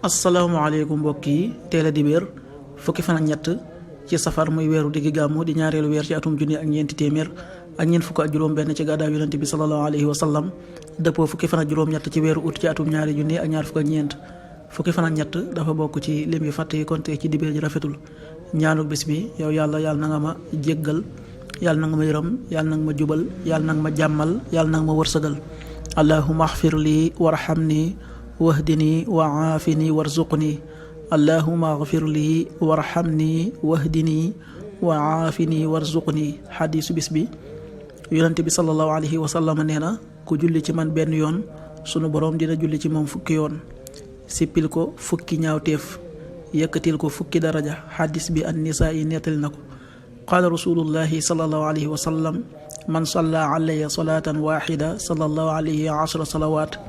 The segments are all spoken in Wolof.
asalaamaaleykum mbokk yi teel a dibéer fukki fan ak ñett ci safar muy weeru diggi gàmmu di ñaareelu weer ci atum junni ak ñeenti téeméer ak ñeent fukk ak juróom benn ci gàddaay yonente bi sallallahu alayhi wa sallam dëppoo fukki fan ak juróom-ñett ci weeru ut ci atum ñaari junni ak ñaar fukk ak ñeent fukki fan ak ñett dafa bokk ci lim yu fàtte yi kon te ci dibéer ji rafetul ñaanu bis bi yow yàlla na nga ma jéggal yàlla na nga ma yërëm yàlla na nga ma jubal yàlla na nga ma jàmmal yàlla na nga ma wërsëgal allahumma axfir lii warhamni wahdini wa aafini warzuqni allahumma agfir lii warhamni wahdini wa aafini warzuqni xadiisu bis bi yonente bi sallallahu alayhi wa sallam nee na ku julli ci man benn yoon sunu boroom dina julli ci moom fukki yoon sippil ko fukki ñaawteef yëkkatil ko fukki daraja xadis bi an nisaa yi nettali na ko qaala rasulullahi sallallahu alayhi wa sallam man salla alayya salaatan waxida sallallahu alayhi ashra salawaat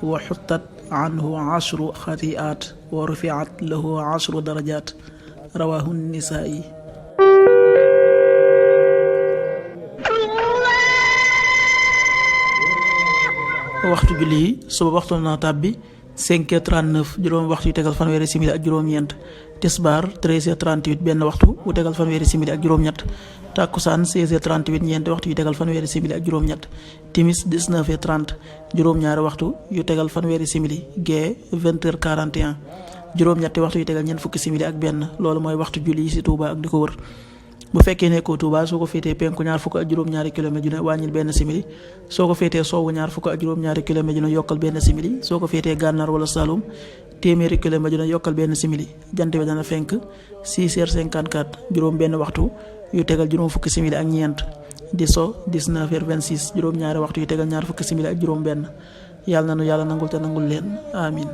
wa xuttat anhu ashru xati'aat wa rufiat lahu ashru darajaat rawaahu nisaa'i. waxtu julli yi suba waxtu na tàbbi 5h39 juróom waxtu yu tegal fanweeri simili ak juróom-ñeent tisbaar 13h38 benn waxtu bu tegal fanweeri simili ak juróom-ñett takkusaan 16h38 ñeenti waxtu yu tegal fanweeri simili ak juróom-ñett timis 19h30 juróom-ñaari waxtu yu tegal fanweeri simili gee 20h41 juróom-ñetti waxtu yu tegal ñeent fukki simili ak benn loolu mooy waxtu julli yi ci Touba ak di ko wër. bu fekkee nekkoo Touba soo ko féetee penku ñaar fukk ak juróom-ñaari kilomètre ju ne wàññil benn simili soo ko féetee sowwu ñaar fukk ak juróom-ñaari kilomètre ju ne yokkal benn simili soo ko féetee gànnaar wala Saloum téeméeri kilomètre ju ne yokkal benn simili jant bi dana fenk 6h54 juróom benn waxtu yu tegal juróom fukki simili ak ñeent di so 19h26 juróom-ñaari waxtu yu tegal ñaar fukki simili ak juróom benn yàlla na nu yàlla nangul te nangul leen amin